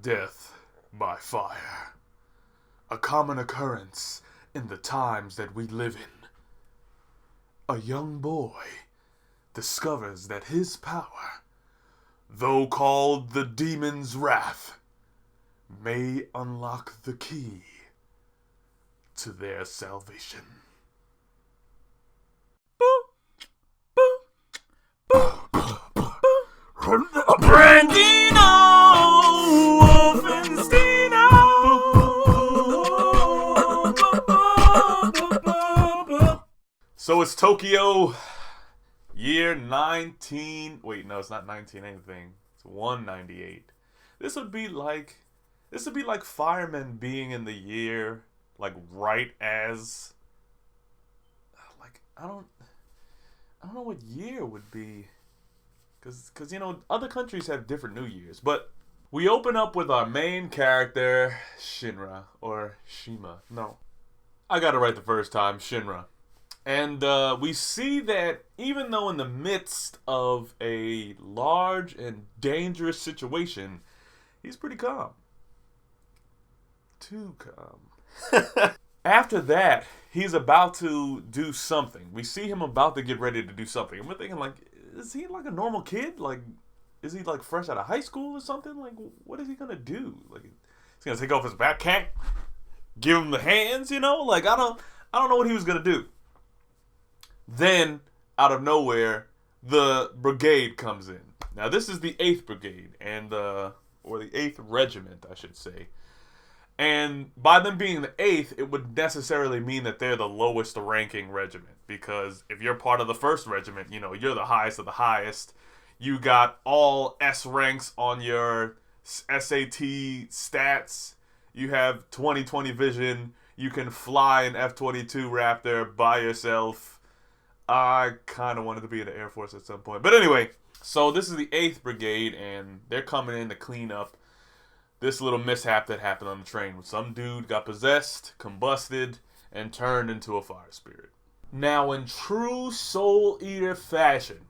Death by fire. A common occurrence in the times that we live in. A young boy discovers that his power, though called the demon's wrath, may unlock the key to their salvation. Brandino Wolfensteino. So it's Tokyo, year 19... Wait, no, it's not 19 anything. It's 198. This would be like firemen being in the year, like, right as... Like, I don't know what year would be. Because, you know, other countries have different New Years. But we open up with our main character, Shinra. Or Shima. No. I got it right the first time. Shinra. And we see that even though in the midst of a large and dangerous situation, he's pretty calm. Too calm. After that, he's about to do something. We see him about to get ready to do something. And we're thinking, like, is he like a normal kid? Like, is he like fresh out of high school or something? Like, what is he gonna do? Like, he's gonna take off his backpack, give him the hands, you know? Like, I don't know what he was gonna do. Then, out of nowhere, the brigade comes in. Now, this is the 8th Brigade, and or the 8th Regiment, I should say. And by them being the 8th, it would necessarily mean that they're the lowest ranking regiment. Because if you're part of the 1st Regiment, you know, you're the highest of the highest. You got all S ranks on your SAT stats. You have 20/20 vision. You can fly an F-22 Raptor by yourself. I kind of wanted to be in the Air Force at some point. But anyway, so this is the 8th Brigade, and they're coming in to clean up this little mishap that happened on the train. Some dude got possessed, combusted, and turned into a fire spirit. Now, in true Soul Eater fashion,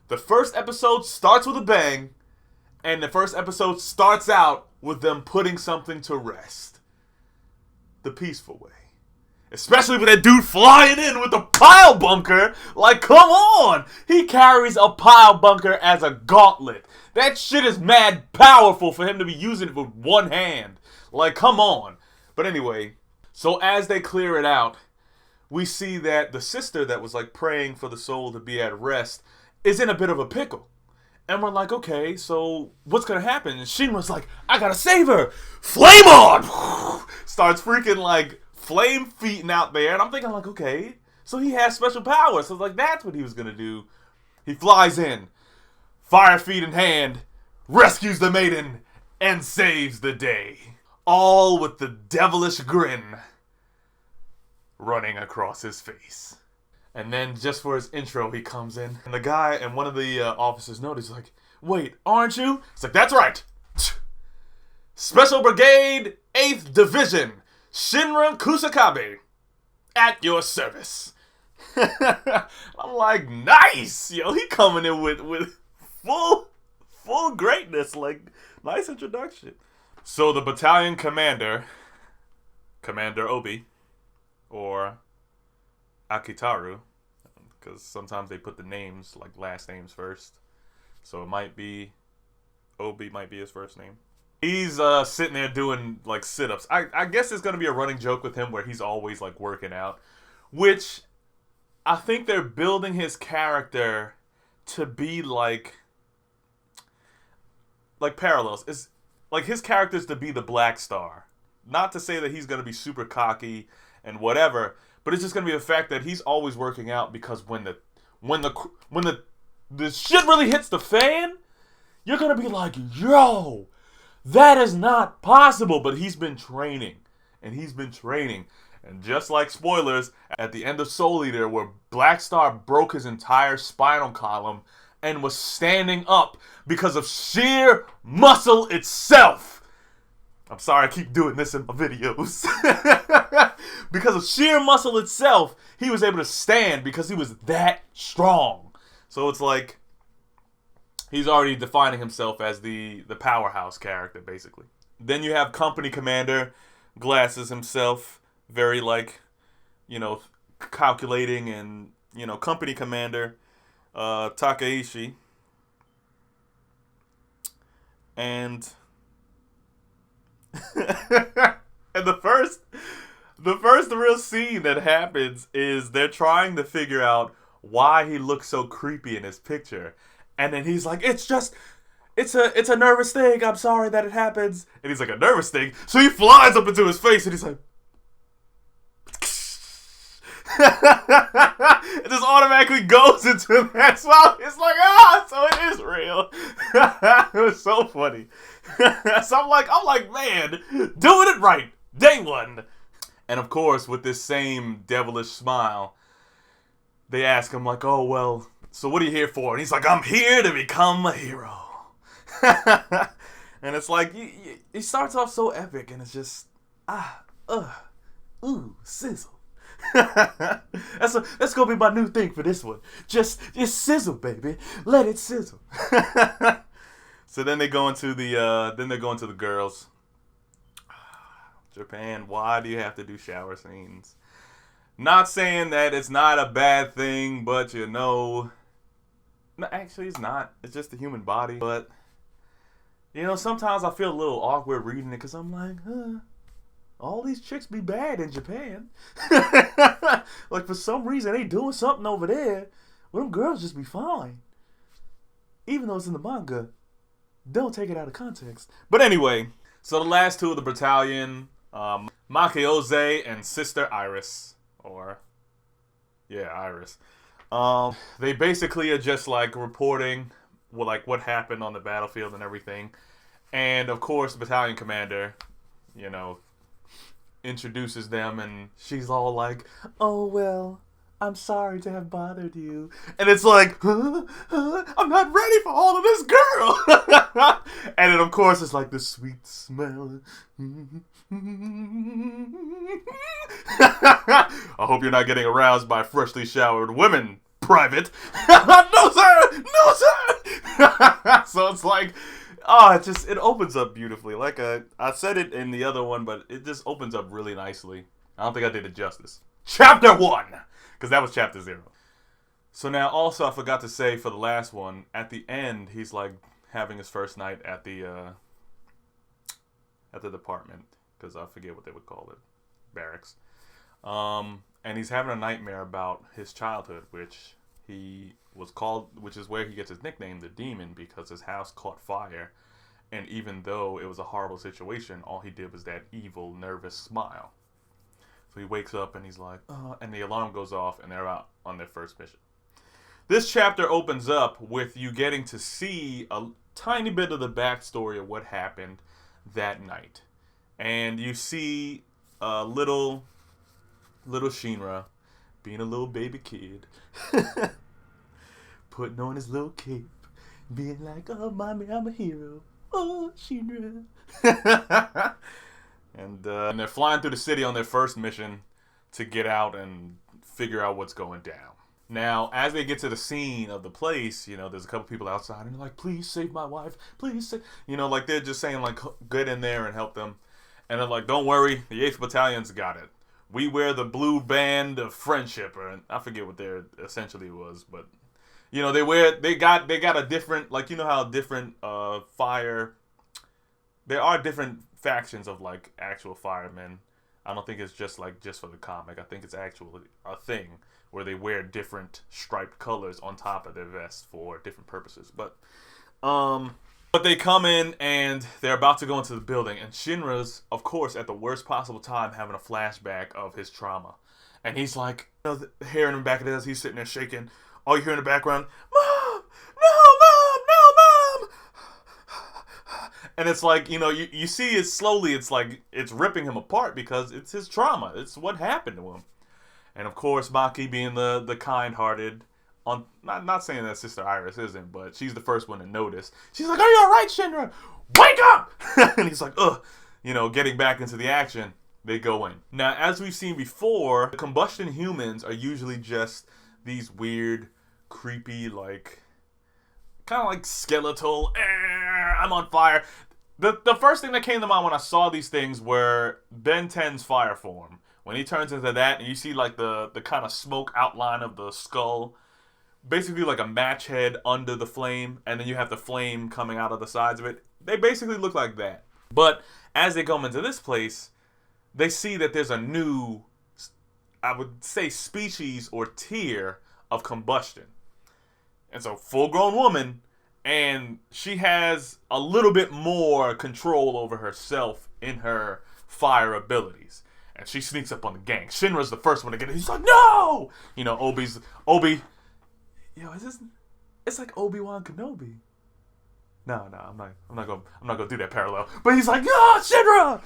the first episode starts with a bang, and the first episode starts out with them putting something to rest. The peaceful way. Especially with that dude flying in with a pile bunker. Like, come on! He carries a pile bunker as a gauntlet. That shit is mad powerful for him to be using it with one hand. Like, come on. But anyway, so as they clear it out, we see that the sister that was like praying for the soul to be at rest is in a bit of a pickle. And we're like, okay, so what's gonna happen? And Shinra's like, I gotta save her! Flame on! Starts freaking like flame feeting out there. And I'm thinking like, okay, so he has special powers. So like, that's what he was gonna do. He flies in, fire feet in hand, rescues the maiden, and saves the day. All with the devilish grin running across his face. And then just for his intro, he comes in. And the guy and one of the officers notice, like, wait, aren't you? It's like, that's right. Special Brigade, 8th Division, Shinra Kusakabe, at your service. I'm like, nice. Yo, he coming in with full greatness. Like, nice introduction. So the battalion commander, Commander Obi, or Akitaru, because sometimes they put the names, like last names first. So it might be, Obi might be his first name. He's sitting there doing like sit-ups. I guess it's going to be a running joke with him where he's always like working out. Which I think they're building his character to be like parallels. It's like his character's to be the Black Star. Not to say that he's going to be super cocky and whatever, but it's just going to be the fact that he's always working out because when the shit really hits the fan, you're going to be like, yo, that is not possible. But he's been training, and he's been training. And just like spoilers, at the end of Soul Eater, where Black Star broke his entire spinal column and was standing up because of sheer muscle itself. I'm sorry I keep doing this in my videos. Because of sheer muscle itself, he was able to stand because he was that strong. So it's like, he's already defining himself as the powerhouse character, basically. Then you have company commander, glasses himself, very like, calculating, and company commander, Takaishi, and and the real scene that happens is they're trying to figure out why he looks so creepy in his picture, and then he's like, it's a nervous thing. I'm sorry that it happens. And he's like, a nervous thing? So he flies up into his face and he's like, it just automatically goes into that smile. It's like, so it is real. It was so funny. So I'm like, man, doing it right. Day one. And of course, with this same devilish smile, they ask him like, oh, well, so what are you here for? And he's like, I'm here to become a hero. And it's like, he starts off so epic, and it's just, sizzle. That's gonna be my new thing for this one. Just sizzle, baby. Let it sizzle. So then they're going to the girls. Japan, why do you have to do shower scenes? Not saying that it's not a bad thing, but no, actually it's not. It's just the human body. But sometimes I feel a little awkward reading it because I'm like, all these chicks be bad in Japan. Like, for some reason, they doing something over there. Well, them girls just be fine. Even though it's in the manga, don't take it out of context. But anyway, so the last two of the battalion, Makeoze and Sister Iris. Iris. They basically are just like reporting what happened on the battlefield and everything. And of course, the battalion commander, introduces them, and she's all like, oh, well, I'm sorry to have bothered you. And it's like, I'm not ready for all of this, girl. And then, of course, it's like the sweet smell. I hope you're not getting aroused by freshly showered women, Private. No, sir! No, sir! So it's like, it opens up beautifully. Like I said it in the other one, but it just opens up really nicely. I don't think I did it justice. Chapter 1! Because that was Chapter 0. So now, also, I forgot to say for the last one, at the end, he's like having his first night at the department. Because I forget what they would call it. Barracks. And he's having a nightmare about his childhood, which is where he gets his nickname, the Demon, because his house caught fire. And even though it was a horrible situation, all he did was that evil, nervous smile. So he wakes up and he's like, and the alarm goes off and they're out on their first mission. This chapter opens up with you getting to see a tiny bit of the backstory of what happened that night. And you see little Shinra being a little baby kid. Putting on his little cape. Being like, oh, mommy, I'm a hero. Oh, Shinra. And they're flying through the city on their first mission to get out and figure out what's going down. Now, as they get to the scene of the place, there's a couple people outside and they're like, please save my wife. Please save. Like they're just saying, like, get in there and help them. And they're like, don't worry, the 8th Battalion's got it. We wear the blue band of friendship, or I forget what their essentially was, but they got a different, like, how different fire. There are different factions of like actual firemen. I don't think it's just for the comic. I think it's actually a thing where they wear different striped colors on top of their vests for different purposes. But they come in and they're about to go into the building, and Shinra's, of course, at the worst possible time, having a flashback of his trauma. And he's like, the hair in the back of his head, he's sitting there shaking. All you hear in the background, Mom! No, Mom! No, Mom! And it's like, you see it slowly, it's like, it's ripping him apart because it's his trauma. It's what happened to him. And of course, Maki being the kind-hearted, not saying that Sister Iris isn't, but she's the first one to notice. She's like, are you alright, Shinra? Wake up! And he's like, ugh. Getting back into the action, they go in. Now, as we've seen before, the combustion humans are usually just these weird, creepy, like, kind of like skeletal, I'm on fire. The first thing that came to mind when I saw these things were Ben 10's fire form. When he turns into that and you see like the kind of smoke outline of the skull, basically like a match head under the flame, and then you have the flame coming out of the sides of it. They basically look like that. But as they come into this place, they see that there's a new, I would say, species or tier of combustion. And so, full-grown woman, and she has a little bit more control over herself in her fire abilities. And she sneaks up on the gang. Shinra's the first one to get it. He's like, no! You know, Obi. Yo, it's like Obi-Wan Kenobi. No, I'm not gonna do that parallel. But he's like, Shinra!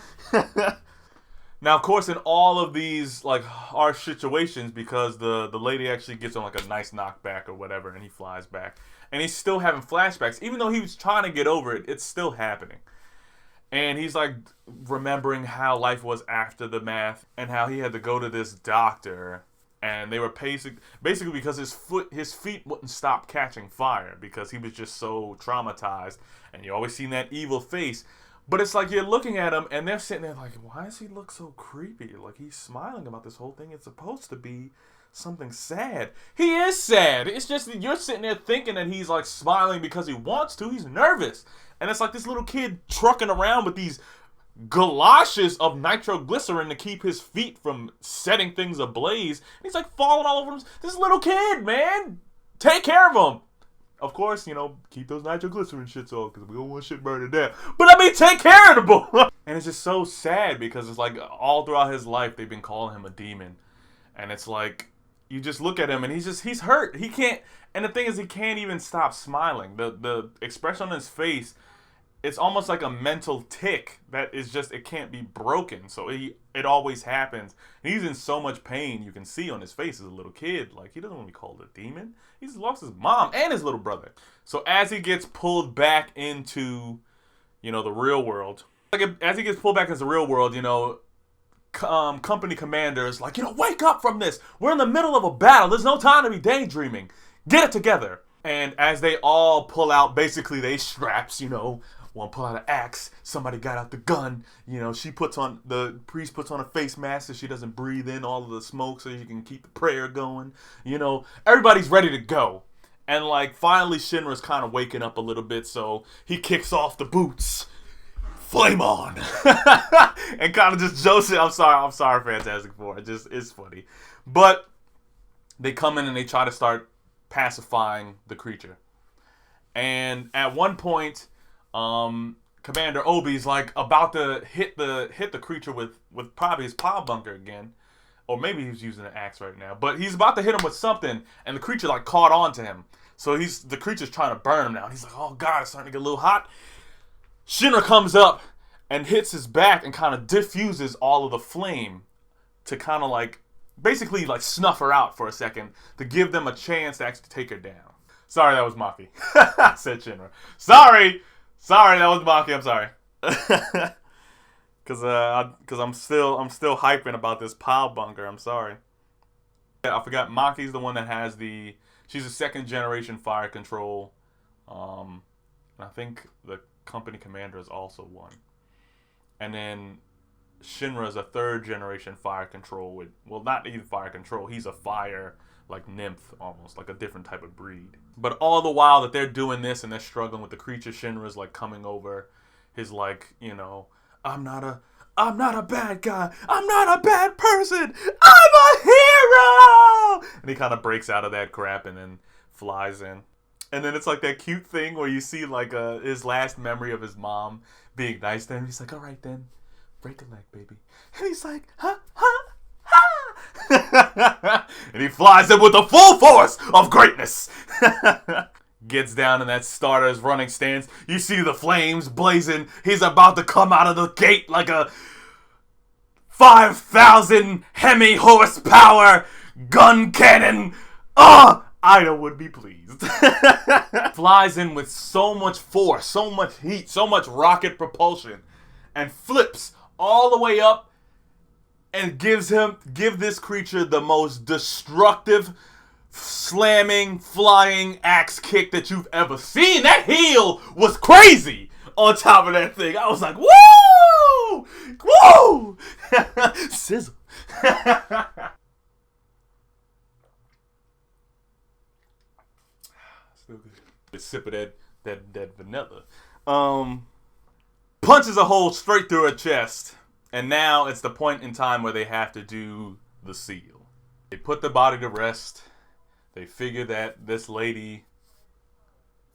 Now, of course, in all of these like harsh situations, because the lady actually gets on like a nice knockback or whatever, and he flies back, and he's still having flashbacks, even though he was trying to get over it. It's still happening, and he's like remembering how life was after the math, and how he had to go to this doctor, and they were basically because his feet wouldn't stop catching fire because he was just so traumatized, and you always seen that evil face. But it's like you're looking at him, and they're sitting there like, why does he look so creepy? Like, he's smiling about this whole thing. It's supposed to be something sad. He is sad. It's just that you're sitting there thinking that he's, like, smiling because he wants to. He's nervous. And it's like this little kid trucking around with these galoshes of nitroglycerin to keep his feet from setting things ablaze. And he's, like, falling all over him. This little kid, man. Take care of him. Of course, you know, keep those nitroglycerin shits off because we don't want shit burned to death. But I mean, take care of the boy. And it's just so sad because it's like all throughout his life they've been calling him a demon. And it's like, you just look at him and he's hurt. He can't, and the thing is he can't even stop smiling. The expression on his face, it's almost like a mental tick that is just, it can't be broken. So it always happens. And he's in so much pain, you can see on his face as a little kid. Like, he doesn't want to be called a demon. He's lost his mom and his little brother. So as he gets pulled back into, you know, the real world, as he gets pulled back into the real world, you know, company commander is like, you know, wake up from this. We're in the middle of a battle. There's no time to be daydreaming. Get it together. And as they all pull out, basically, they straps, you know, one pull out an axe, somebody got out the gun, you know, the priest puts on a face mask so she doesn't breathe in all of the smoke so she can keep the prayer going, you know, everybody's ready to go. And like, finally Shinra's kind of waking up a little bit, so he kicks off the boots. Flame on! And kind of just jokes it. I'm sorry, Fantastic Four. It's funny. But they come in and they try to start pacifying the creature. And at one point, Commander Obi's like about to hit the creature with probably his power bunker again, or maybe he's using an axe right now. But he's about to hit him with something, and the creature like caught on to him. So the creature's trying to burn him now. He's like, oh god, it's starting to get a little hot. Shinra comes up and hits his back and kind of diffuses all of the flame to kind of like basically like snuff her out for a second to give them a chance to actually take her down. Sorry, that was Maki. Said Shinra. Sorry, that was Maki. I'm sorry. Cause I'm still hyping about this power bunker. I'm sorry. I forgot Maki's the one that has she's a second generation fire control. I think the company commander is also one. And then Shinra is a third generation fire control with, well, not even fire control. He's a fire like nymph, almost like a different type of breed. But all the while that they're doing this and they're struggling with the creature, Shinra's like coming over his like, you know, I'm not a bad guy. I'm not a bad person. I'm a hero. And he kind of breaks out of that crap and then flies in. And then it's like that cute thing where you see like his last memory of his mom being nice to him. He's like, all right then, break a leg, baby. And he's like, huh? And he flies in with the full force of greatness. Gets down in that starter's running stance. You see the flames blazing. He's about to come out of the gate like a 5,000 Hemi horsepower gun cannon. Ida would be pleased. Flies in with so much force, so much heat, so much rocket propulsion, and flips all the way up and give this creature the most destructive, slamming, flying axe kick that you've ever seen. That heel was crazy. on top of that thing. I was like, woo! Woo! Sizzle. Still good. A sip of that vanilla. Punches a hole straight through her chest. And now it's the point in time where they have to do the seal. They put the body to rest. They figure that this lady,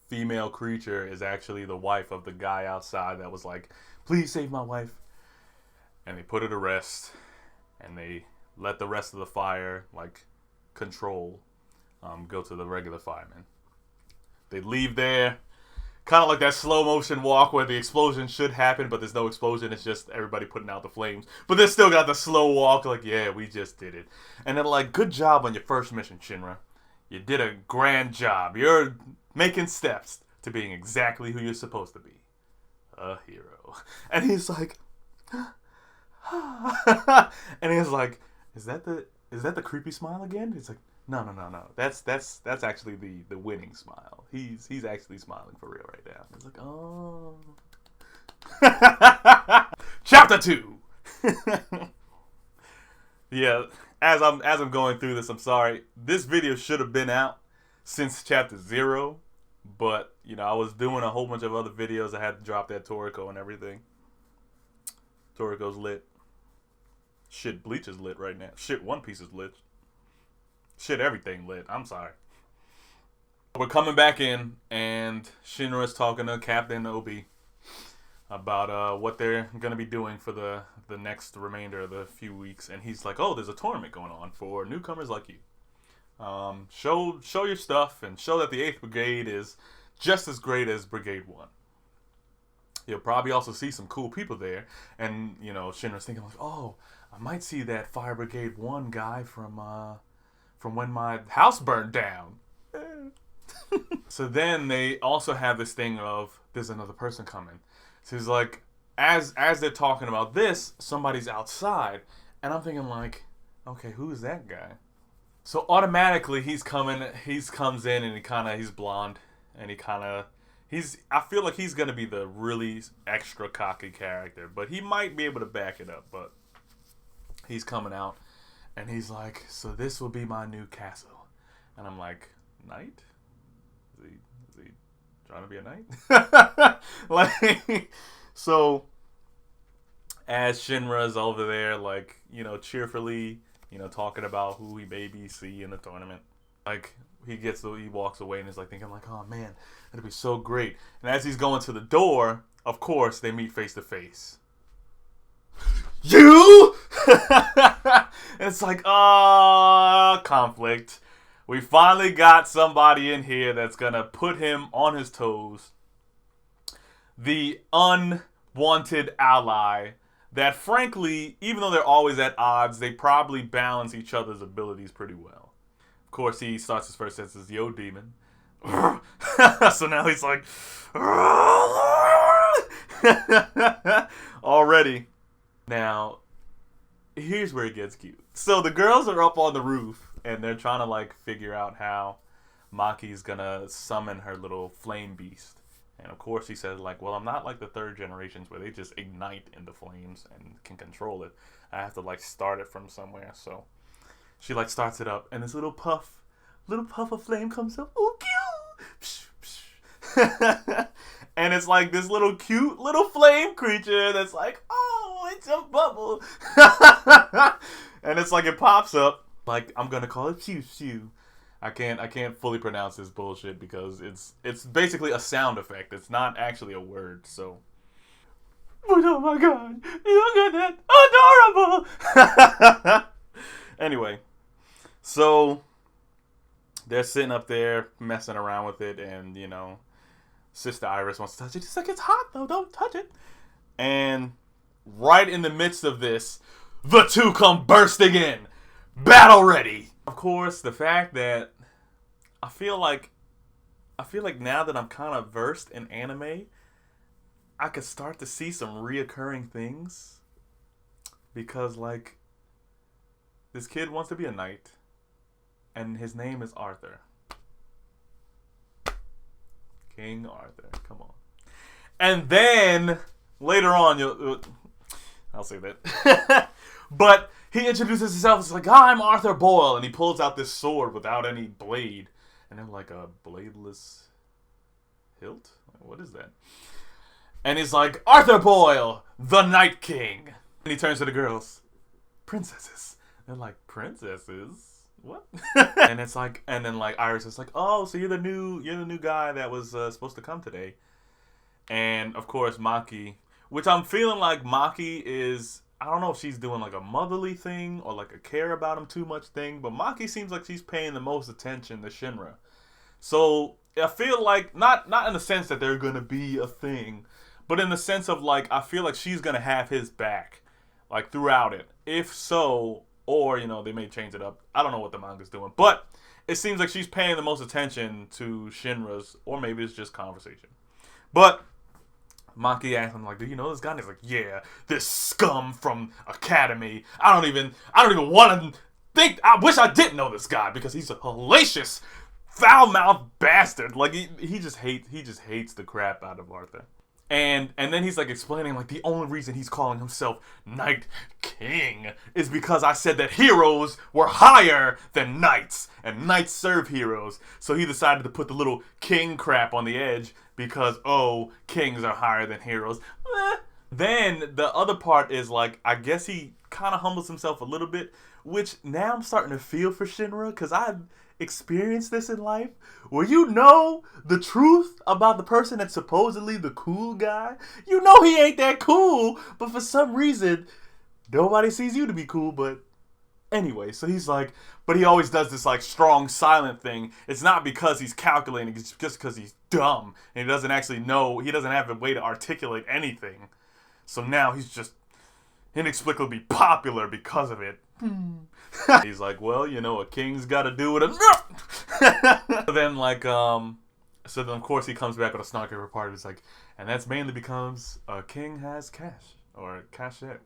female creature, is actually the wife of the guy outside that was like, please save my wife. And they put her to rest. And they let the rest of the fire, like, control, go to the regular firemen. They leave there. Kind of like that slow motion walk where the explosion should happen, but there's no explosion. It's just everybody putting out the flames. But they still got the slow walk, like, yeah, we just did it. And they're like, good job on your first mission, Shinra. You did a grand job. You're making steps to being exactly who you're supposed to be. A hero. And he's like, and he's like, is that the creepy smile again? He's like, no. That's actually the winning smile. He's actually smiling for real right now. He's like, oh. Chapter 2. Yeah, as I'm going through this, I'm sorry. This video should have been out since chapter 0, but you know, I was doing a whole bunch of other videos. I had to drop that Toriko and everything. Toriko's lit. Shit, Bleach is lit right now. Shit, One Piece is lit. Shit, everything lit. I'm sorry. We're coming back in, and Shinra's talking to Captain Obi about what they're going to be doing for the next remainder of the few weeks. And he's like, oh, there's a tournament going on for newcomers like you. Show your stuff and show that the 8th Brigade is just as great as Brigade 1. You'll probably also see some cool people there. And, you know, Shinra's thinking like, oh, I might see that Fire Brigade 1 guy from when my house burned down. So then they also have this thing of, there's another person coming. So he's like, as they're talking about this, somebody's outside. And I'm thinking like, okay, who's that guy? So automatically he comes in and he's blonde. And I feel like he's going to be the really extra cocky character. But he might be able to back it up. But he's coming out. And he's like, so this will be my new castle. And I'm like, knight? Is he trying to be a knight? Like, so as Shinra's over there, like, you know, cheerfully, you know, talking about who he maybe see in the tournament. Like, he walks away and is like thinking like, oh man, it'll be so great. And as he's going to the door, of course, they meet face to face. You? And it's like, conflict. We finally got somebody in here that's gonna put him on his toes. The unwanted ally that, frankly, even though they're always at odds, they probably balance each other's abilities pretty well. Of course, he starts his first sentence as Yo Demon. So now he's like, already. Now, here's where it gets cute. So the girls are up on the roof, and they're trying to, like, figure out how Maki's gonna summon her little flame beast. And, of course, he says, like, well, I'm not like the third generations where they just ignite in the flames and can control it. I have to, like, start it from somewhere. So she, like, starts it up, and this little puff of flame comes up. Ooh, cute! And it's like this little cute little flame creature that's like, oh, it's a bubble. And it's like it pops up. Like, I'm gonna call it Pew Pew. I can't fully pronounce this bullshit because it's basically a sound effect. It's not actually a word, so. But oh my god, look at that, adorable. Anyway, so they're sitting up there messing around with it, and you know, Sister Iris wants to touch it. She's like, it's hot though, don't touch it. And right in the midst of this, the two come bursting in, battle ready. Of course, the fact that I feel like now that I'm kind of versed in anime, I could start to see some reoccurring things. Because, like, this kid wants to be a knight, and his name is Arthur. King Arthur, come on. And then later on, I'll say that. But he introduces himself as like, I'm Arthur Boyle, and he pulls out this sword without any blade, and I'm like, a bladeless hilt? What is that? And he's like, Arthur Boyle, the Night King. And he turns to the girls, princesses. They're like, princesses? What? And it's like, and then like Iris is like, oh, so you're the new guy that was supposed to come today. And of course Maki, which I'm feeling like Maki is, I don't know if she's doing like a motherly thing or like a care about him too much thing, but Maki seems like she's paying the most attention to Shinra. So I feel like, not in the sense that they're gonna be a thing, but in the sense of like, I feel like she's gonna have his back, like throughout it. If so, or, you know, they may change it up. I don't know what the manga's doing, but it seems like she's paying the most attention to Shinra's, or maybe it's just conversation. But Maki asks him like, do you know this guy? And he's like, yeah, this scum from Academy. I don't even want to think, I wish I didn't know this guy because he's a hellacious, foul-mouthed bastard. Like, he just hates the crap out of Arthur. And then he's like explaining like the only reason he's calling himself Night King is because I said that heroes were higher than knights and knights serve heroes. So he decided to put the little king crap on the edge because, oh, kings are higher than heroes. Then the other part is like, I guess he kind of humbles himself a little bit, which now I'm starting to feel for Shinra because I've experienced this in life where you know the truth about the person that's supposedly the cool guy. You know he ain't that cool, but for some reason nobody sees you to be cool. But anyway, so he's like, but he always does this like strong silent thing. It's not because he's calculating, it's just because he's dumb and he doesn't actually know, he doesn't have a way to articulate anything. So now he's just inexplicably popular because of it. He's like, well, you know, a king's got to do it. Then like, so then of course he comes back with a snarky report. He's like, and that's mainly because a king has cash or cachet,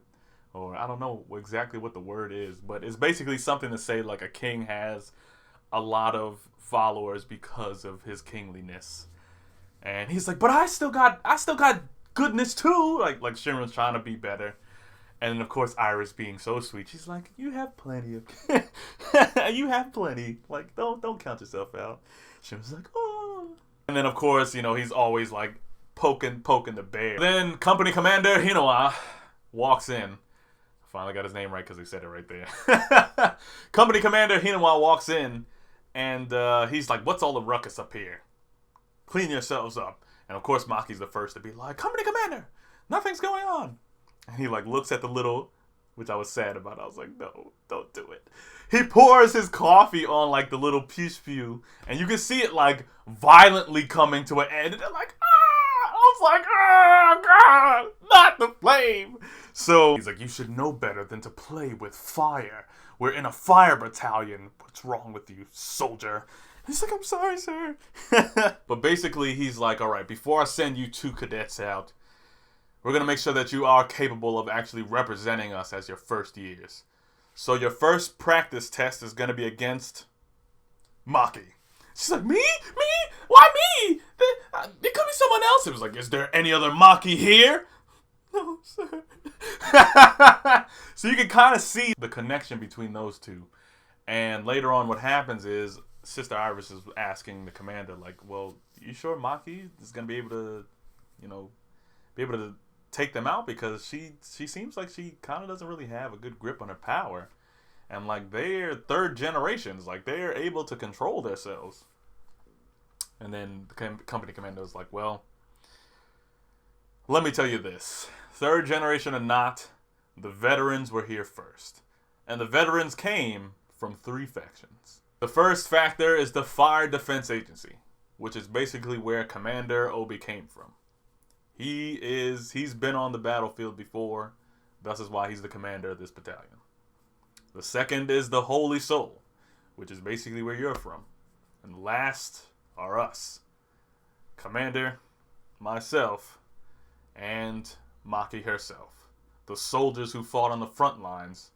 or I don't know exactly what the word is, but it's basically something to say like a king has a lot of followers because of his kingliness. And he's like, but I still got goodness too. Like Shinra's trying to be better. And then, of course, Iris being so sweet, she's like, you have plenty of... you have plenty. Like, don't count yourself out. She was like, oh. And then, of course, you know, he's always, like, poking the bear. Then Company Commander Hinoa walks in. Finally got his name right because he said it right there. Company Commander Hinoa walks in, and he's like, what's all the ruckus up here? Clean yourselves up. And, of course, Maki's the first to be like, Company Commander, nothing's going on. And he like looks at the little, which I was sad about. I was like, no, don't do it. He pours his coffee on like the little pew, and you can see it like violently coming to an end. And they're like, ah! I was like, oh God, not the flame. So he's like, you should know better than to play with fire. We're in a fire battalion. What's wrong with you, soldier? He's like, I'm sorry, sir. But basically, he's like, all right, before I send you 2 cadets out, we're going to make sure that you are capable of actually representing us as your first years. So your first practice test is going to be against Maki. She's like, me? Me? Why me? There could be someone else. It was like, is there any other Maki here? No, sir. So you can kind of see the connection between those two. And later on what happens is Sister Iris is asking the commander, like, well, you sure Maki is going to be able to, you know, take them out, because she seems like she kind of doesn't really have a good grip on her power, and like they're 3rd generations, like they're able to control themselves. And then the company commander was like, well, let me tell you this, 3rd generation or not, the veterans were here first, and the veterans came from 3 factions. The first factor is the Fire Defense Agency, which is basically where Commander Obi came from. He's been on the battlefield before. Thus is why he's the commander of this battalion. The second is the Holy Soul, which is basically where you're from. And last are us. Commander, myself, and Maki herself. The soldiers who fought on the front lines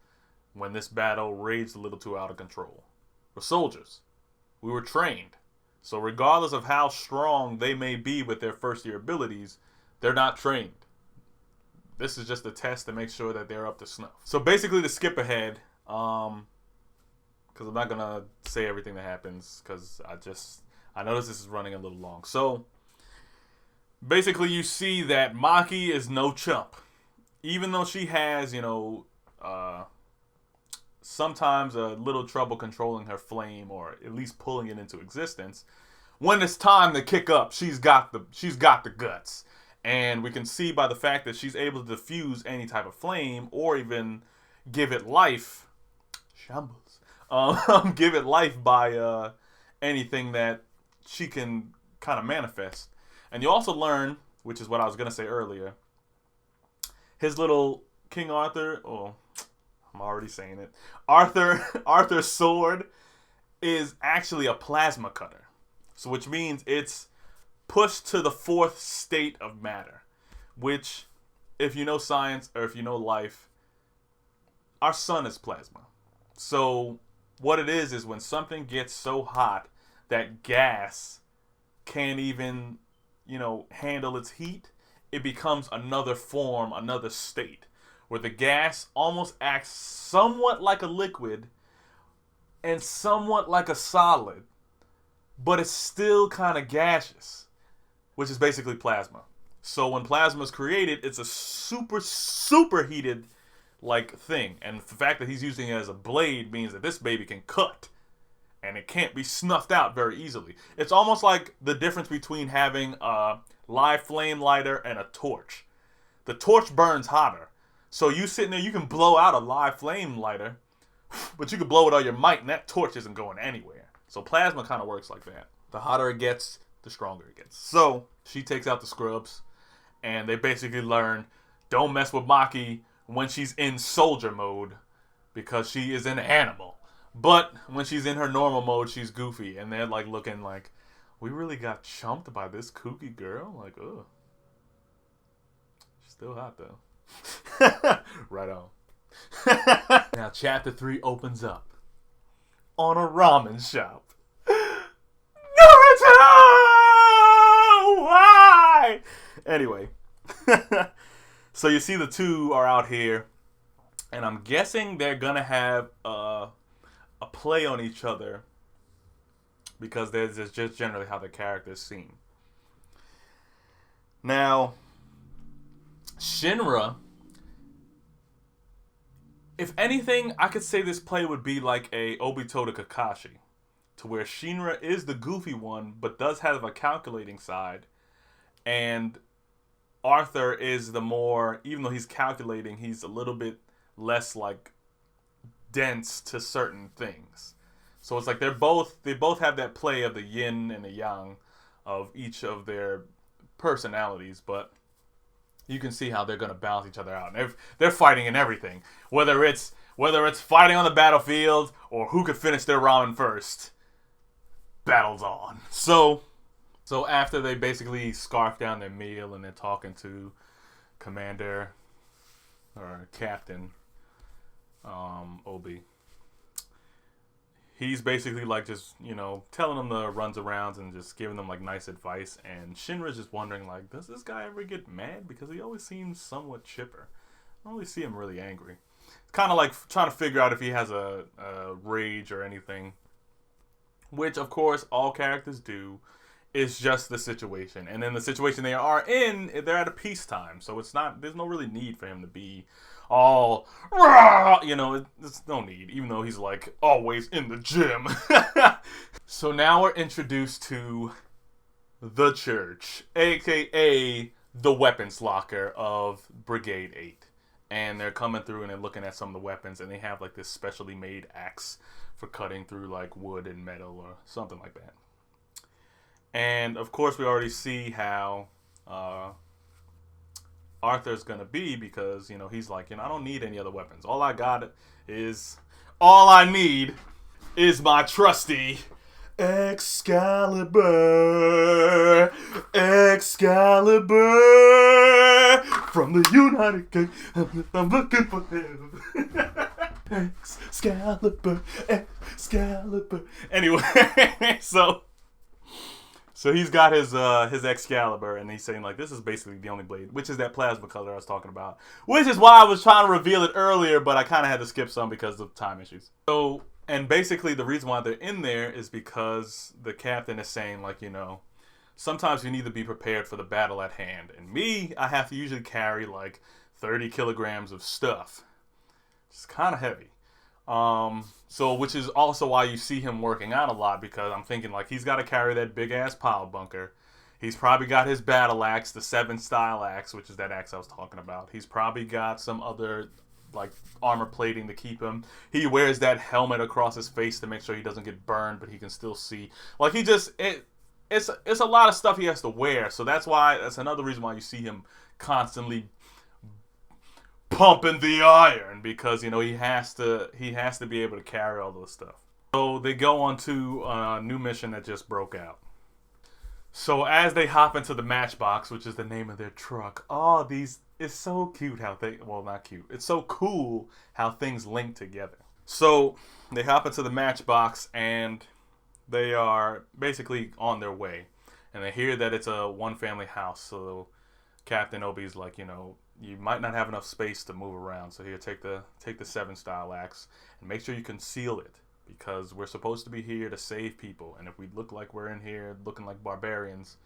when this battle raged a little too out of control. We're soldiers. We were trained. So regardless of how strong they may be with their first year abilities, They're not trained. This is just a test to make sure that they're up to snuff. So basically, to skip ahead, because I'm not gonna say everything that happens, because I notice this is running a little long. So basically, you see that Maki is no chump, even though she has, sometimes a little trouble controlling her flame, or at least pulling it into existence. When it's time to kick up, she's got the guts. And we can see by the fact that she's able to diffuse any type of flame or even give it life. Shambles. Give it life by anything that she can kind of manifest. And you also learn, which is what I was going to say earlier, his little King Arthur, I'm already saying it. Arthur's sword is actually a plasma cutter. So which means it's pushed to the fourth state of matter, which, if you know science or if you know life, our sun is plasma. So what it is when something gets so hot that gas can't even, handle its heat, it becomes another form, another state, where the gas almost acts somewhat like a liquid and somewhat like a solid, but it's still kind of gaseous, which is basically plasma. So when plasma is created, it's a super heated thing. And the fact that he's using it as a blade means that this baby can cut. And it can't be snuffed out very easily. It's almost like the difference between having a live flame lighter and a torch. The torch burns hotter. So you sitting there, you can blow out a live flame lighter, but you can blow it all your might, and that torch isn't going anywhere. So plasma kind of works like that. The hotter it gets, the stronger it gets. So she takes out the scrubs, and they basically learn, don't mess with Maki when she's in soldier mode, because she is an animal. But when she's in her normal mode, she's goofy, and they're looking like, we really got chumped by this kooky girl? Ugh. She's still hot though. Right on. Now chapter 3 opens up on a ramen shop. Naruto! Why? Anyway. So you see the two are out here, and I'm guessing they're gonna have a play on each other, because there's just generally how the characters seem. Now, Shinra, if anything, I could say this play would be like a Obito to Kakashi, to where Shinra is the goofy one, but does have a calculating side, and Arthur is the more, even though he's calculating, he's a little bit less dense to certain things. So it's like they both have that play of the yin and the yang of each of their personalities, but you can see how they're going to balance each other out. And they're fighting in everything, whether it's fighting on the battlefield or who could finish their ramen first. Battle's on. So after they basically scarf down their meal and they're talking to Commander or Captain Obi, he's basically just telling them the runs arounds and just giving them nice advice, and Shinra's just wondering does this guy ever get mad, because he always seems somewhat chipper. I don't really see him really angry. It's kind of trying to figure out if he has a rage or anything, which of course all characters do. It's just the situation, and in the situation they are in, they're at a peacetime, so there's no really need for him to be all rah, there's no need, even though he's always in the gym. So now we're introduced to the church, aka the weapons locker of Brigade 8, and they're coming through and they're looking at some of the weapons, and they have this specially made axe for cutting through wood and metal or something like that. And of course we already see how Arthur's gonna be, because he's I don't need any other weapons. All I need is my trusty Excalibur from the United Kingdom. I'm looking for him. Excalibur. Anyway, So he's got his Excalibur, and he's saying like this is basically the only blade, which is that plasma color I was talking about. Which is why I was trying to reveal it earlier, but I kind of had to skip some because of time issues. So, and basically the reason why they're in there is because the captain is saying like, you know, sometimes you need to be prepared for the battle at hand. And me, I have to usually carry like 30 kilograms of stuff. It's kind of heavy. So which is also why you see him working out a lot, because I'm thinking like he's got to carry that big ass pile bunker. He's probably got his battle axe, the 7 style axe, which is that axe I was talking about. He's probably got some other like armor plating to keep him. He wears that helmet across his face to make sure he doesn't get burned, but he can still see. Like he just it's a lot of stuff he has to wear. So that's another reason why you see him constantly pumping the iron, because you know he has to be able to carry all this stuff. So they go on to a new mission that just broke out. So as they hop into the Matchbox, which is the name of their truck, it's so cute how not cute. It's so cool how things link together. So they hop into the Matchbox and they are basically on their way, and they hear that it's a one-family house. So Captain Obi's like, you know, you might not have enough space to move around, so here, take the 7 style axe and make sure you conceal it, because we're supposed to be here to save people, and if we look like we're in here looking like barbarians,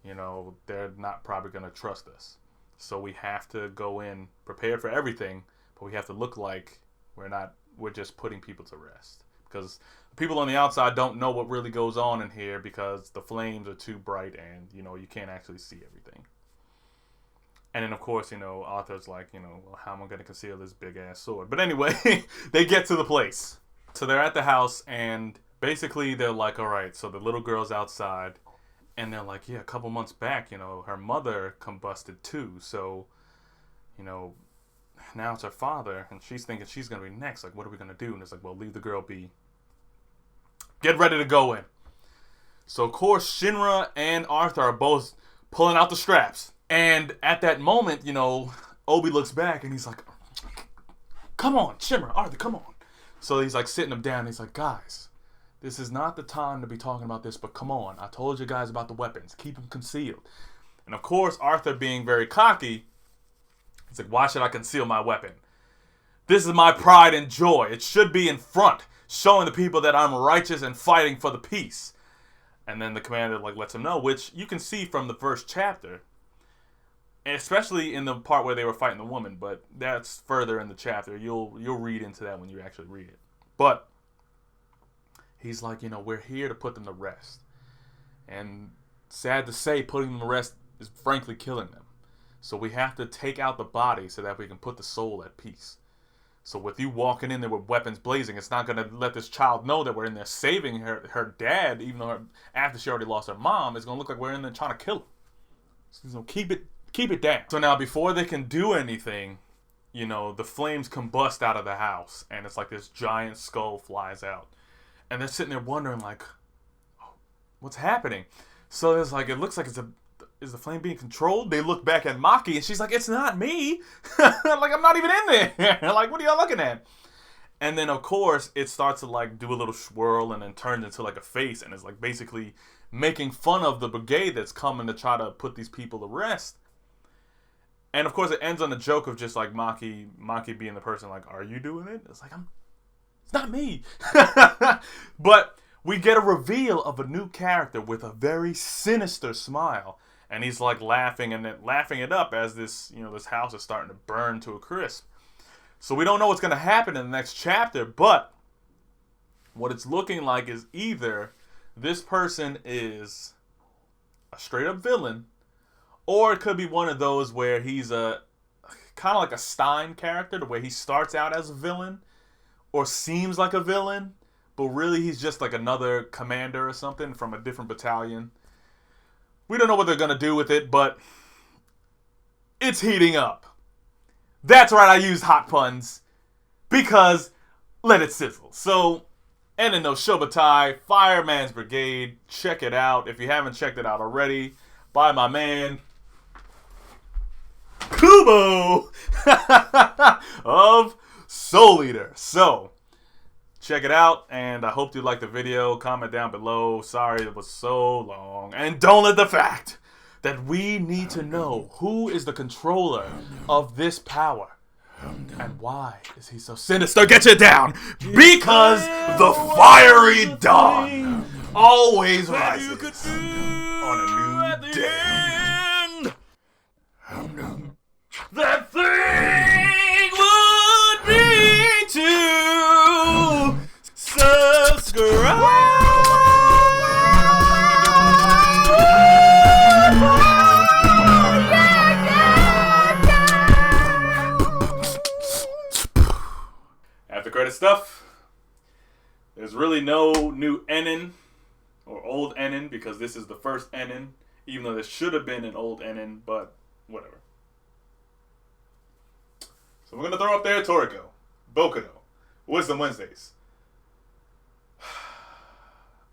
you know, they're not probably going to trust us. So we have to go in prepared for everything, but we have to look like we're just putting people to rest, because the people on the outside don't know what really goes on in here, because the flames are too bright and, you know, you can't actually see everything. And then, of course, you know, Arthur's like, you know, well, how am I going to conceal this big-ass sword? But anyway, they get to the place. So they're at the house, and basically they're like, all right, so the little girl's outside. And they're like, yeah, a couple months back, you know, her mother combusted too. So, you know, now it's her father, and she's thinking she's going to be next. Like, what are we going to do? And it's like, well, leave the girl be. Get ready to go in. So, of course, Shinra and Arthur are both pulling out the straps. And at that moment, you know, Obi looks back and he's like, come on, Shimmer, Arthur, come on. So he's like sitting them down. He's like, guys, this is not the time to be talking about this, but come on. I told you guys about the weapons. Keep them concealed. And of course, Arthur being very cocky, he's like, why should I conceal my weapon? This is my pride and joy. It should be in front, showing the people that I'm righteous and fighting for the peace. And then the commander like lets him know, which you can see from the first chapter, especially in the part where they were fighting the woman, but that's further in the chapter. You'll read into that when you actually read it. But he's like, you know, we're here to put them to rest. And sad to say, putting them to rest is frankly killing them. So we have to take out the body so that we can put the soul at peace. So with you walking in there with weapons blazing, it's not going to let this child know that we're in there saving her dad, even though after she already lost her mom, it's going to look like we're in there trying to kill her. So keep it down. So now before they can do anything, you know, the flames combust out of the house, and it's like this giant skull flies out. And they're sitting there wondering like, oh, what's happening? So it's like, it looks like is the flame being controlled? They look back at Maki and she's like, it's not me. Like, I'm not even in there. Like, what are y'all looking at? And then of course it starts to like do a little swirl and then turns into like a face, and it's like basically making fun of the brigade that's coming to try to put these people to rest. And of course it ends on a joke of just like Maki being the person like, are you doing it? It's like, it's not me. But we get a reveal of a new character with a very sinister smile. And he's like laughing it up as this house is starting to burn to a crisp. So we don't know what's going to happen in the next chapter, but what it's looking like is either this person is a straight up villain, or it could be one of those where he's a kind of like a Stein character, the way he starts out as a villain or seems like a villain, but really he's just like another commander or something from a different battalion. We don't know what they're going to do with it, but it's heating up. That's right, I used hot puns, because let it sizzle. So, ENEN no Shobutai, Fireman's Brigade, check it out. If you haven't checked it out already, by my man, Kubo of Soul Eater. So, check it out, and I hope you liked the video. Comment down below. Sorry it was so long. And don't let the fact that we need to know who is the controller of this power. And why is he so sinister? Get you down! Because the fiery dawn always rises on a new day. That thing would be to subscribe. After credit stuff, there's really no new ENEN or old ENEN because this is the first ENEN, even though there should have been an old ENEN, but whatever. So we're going to throw up there Toriko, Bokudo, Wisdom Wednesdays,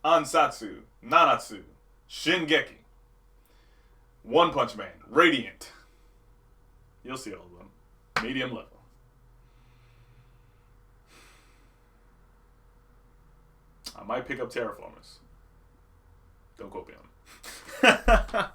Ansatsu, Nanatsu, Shingeki, One Punch Man, Radiant. You'll see all of them. Medium level. I might pick up Terraformers. Don't quote me on it.